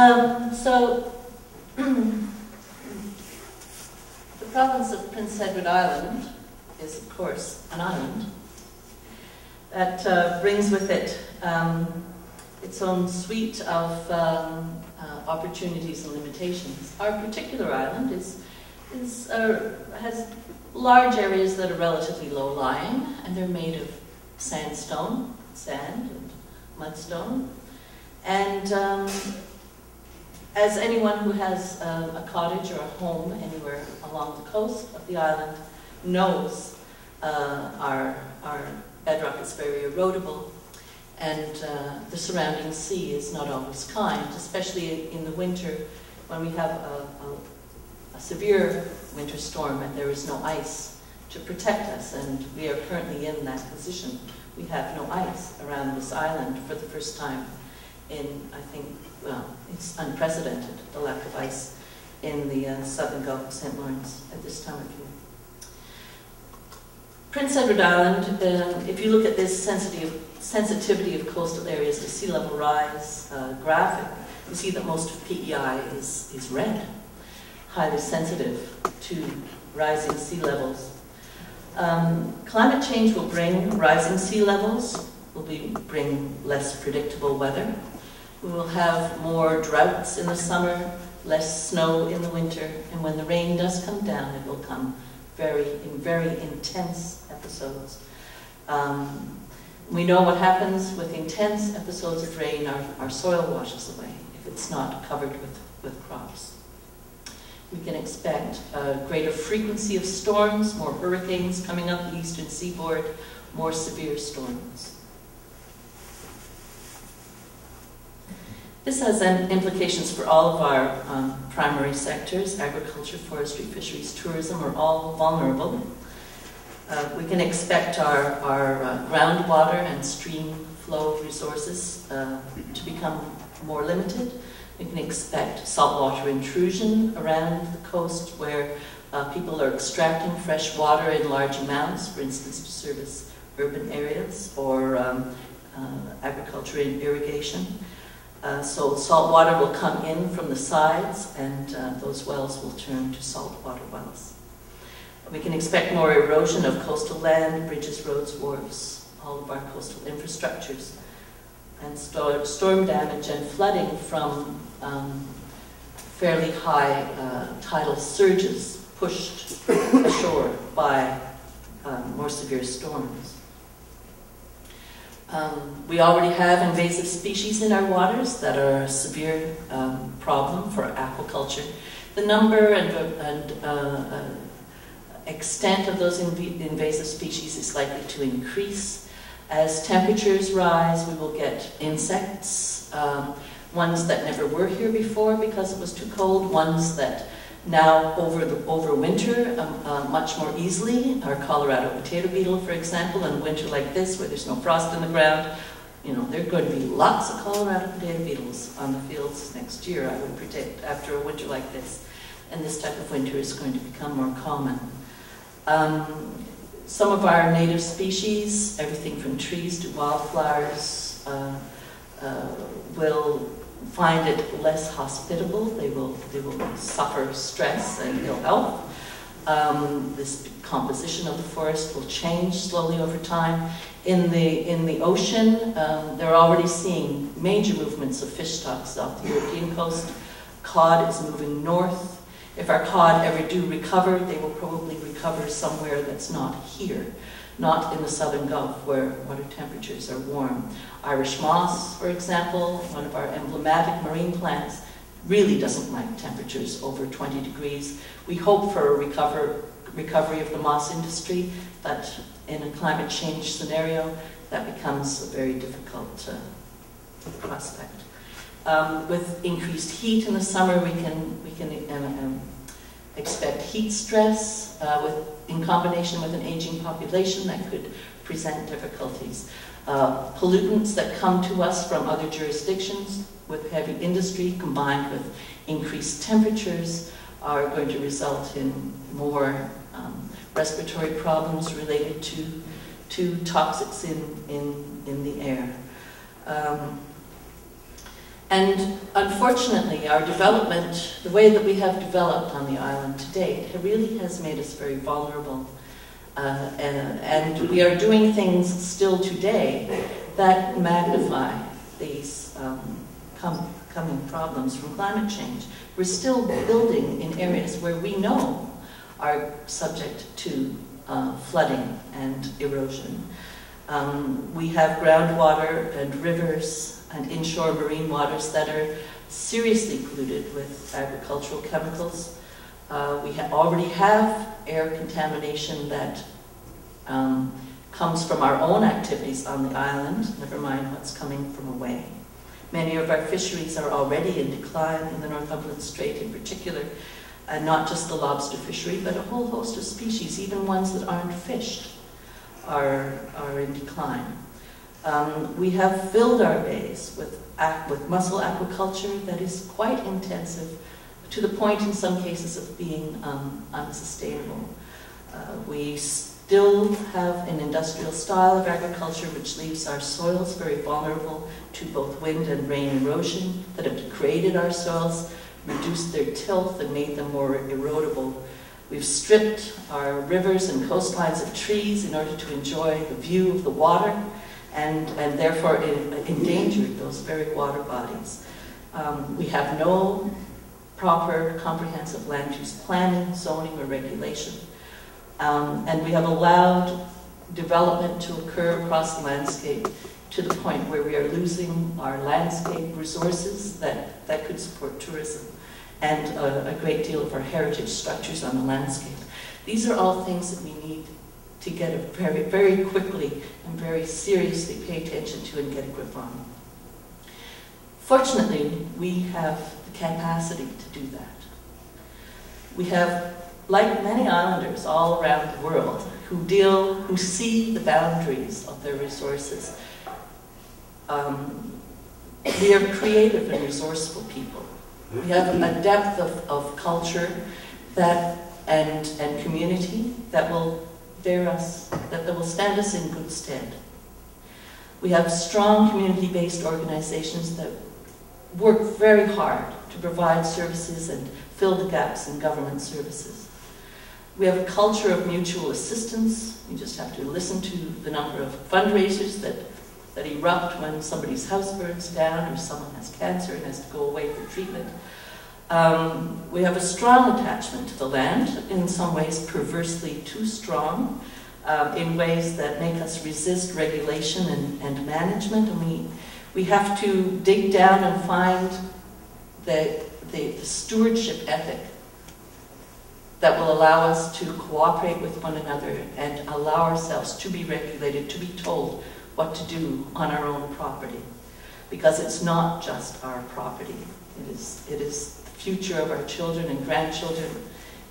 So, the province of Prince Edward Island is, of course, an island that brings with it its own suite of opportunities and limitations. Our particular island has large areas that are relatively low-lying, and they're made of sandstone, sand and mudstone. And as anyone who has a cottage or a home anywhere along the coast of the island knows, our bedrock is very erodible, and the surrounding sea is not always kind, especially in the winter when we have a severe winter storm and there is no ice to protect us, and we are currently in that position. We have no ice around this island for the first time in, I think, well, it's unprecedented, the lack of ice in the southern Gulf of St. Lawrence at this time of year. Prince Edward Island, if you look at this sensitivity of coastal areas to sea level rise graphic, you see that most of P.E.I. is red, highly sensitive to rising sea levels. Climate change will bring rising sea levels, bring less predictable weather. We will have more droughts in the summer, less snow in the winter, and when the rain does come down, it will come in very intense episodes. We know what happens with intense episodes of rain. Our soil washes away if it's not covered with crops. We can expect a greater frequency of storms, more hurricanes coming up the eastern seaboard, more severe storms. This has implications for all of our primary sectors. Agriculture, forestry, fisheries, tourism are all vulnerable. We can expect our groundwater and stream flow resources to become more limited. We can expect saltwater intrusion around the coast where people are extracting fresh water in large amounts, for instance, to service urban areas or agriculture and irrigation. So salt water will come in from the sides, and those wells will turn to saltwater wells. We can expect more erosion of coastal land, bridges, roads, wharves, all of our coastal infrastructures, and storm damage and flooding from fairly high tidal surges pushed ashore by more severe storms. We already have invasive species in our waters that are a severe problem for aquaculture. The number and extent of those invasive species is likely to increase. As temperatures rise, we will get insects, ones that never were here before because it was too cold, ones that now overwinter much more easily. Our Colorado potato beetle, for example, in winter like this where there's no frost in the ground, you know, there are going to be lots of Colorado potato beetles on the fields next year, I would predict, after a winter like this. And this type of winter is going to become more common. Some of our native species, everything from trees to wildflowers, will find it less hospitable. They will suffer stress and ill health. This composition of the forest will change slowly over time. In the ocean, they're already seeing major movements of fish stocks off the European coast. Cod is moving north. If our cod ever do recover, they will probably recover somewhere that's not here, not in the southern Gulf where water temperatures are warm. Irish moss, for example, one of our emblematic marine plants, really doesn't like temperatures over 20 degrees. We hope for a recovery of the moss industry, but in a climate change scenario, that becomes a very difficult prospect. With increased heat in the summer, we can expect heat stress in combination with an aging population that could present difficulties. Pollutants that come to us from other jurisdictions with heavy industry combined with increased temperatures are going to result in more respiratory problems related to toxics in the air. And unfortunately, our development, the way that we have developed on the island to date, really has made us very vulnerable. And we are doing things still today that magnify these coming problems from climate change. We're still building in areas where we know are subject to flooding and erosion. We have groundwater and rivers and inshore marine waters that are seriously polluted with agricultural chemicals. We already have air contamination that comes from our own activities on the island, never mind what's coming from away. Many of our fisheries are already in decline in the Northumberland Strait in particular, and not just the lobster fishery, but a whole host of species, even ones that aren't fished, are in decline. We have filled our bays with mussel aquaculture that is quite intensive, to the point in some cases of being unsustainable. We still have an industrial style of agriculture which leaves our soils very vulnerable to both wind and rain erosion, that have degraded our soils, reduced their tilth and made them more erodible. We've stripped our rivers and coastlines of trees in order to enjoy the view of the water, and therefore endangered those very water bodies. We have no proper comprehensive land use planning, zoning, or regulation. And we have allowed development to occur across the landscape to the point where we are losing our landscape resources that could support tourism, and a great deal of our heritage structures on the landscape. These are all things that we need to get very, very quickly and very seriously pay attention to and get a grip on. Fortunately, we have the capacity to do that. We have, like many islanders all around the world, who see the boundaries of their resources. We are creative and resourceful people. We have a depth of culture and community that will bear us, that will stand us in good stead. We have strong community-based organizations that work very hard to provide services and fill the gaps in government services. We have a culture of mutual assistance. You just have to listen to the number of fundraisers that erupt when somebody's house burns down or someone has cancer and has to go away for treatment. We have a strong attachment to the land, in some ways perversely too strong, in ways that make us resist regulation and management. And we have to dig down and find the stewardship ethic that will allow us to cooperate with one another and allow ourselves to be regulated, to be told what to do on our own property. Because it's not just our property. It is the future of our children and grandchildren.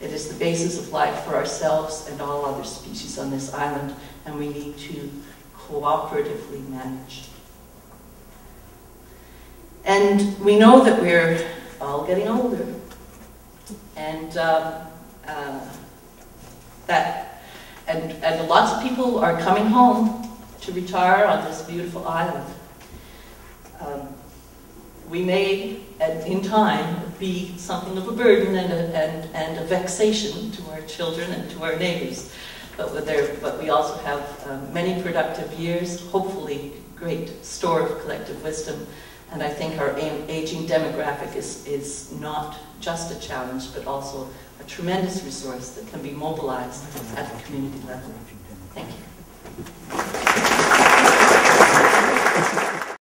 It is the basis of life for ourselves and all other species on this island, and we need to cooperatively manage. And we know that we're all getting older, and lots of people are coming home to retire on this beautiful island. We may, in time, be something of a burden and a vexation to our children and to our neighbors. But we also have many productive years, hopefully great store of collective wisdom. And I think our aging demographic is not just a challenge, but also a tremendous resource that can be mobilized at the community level.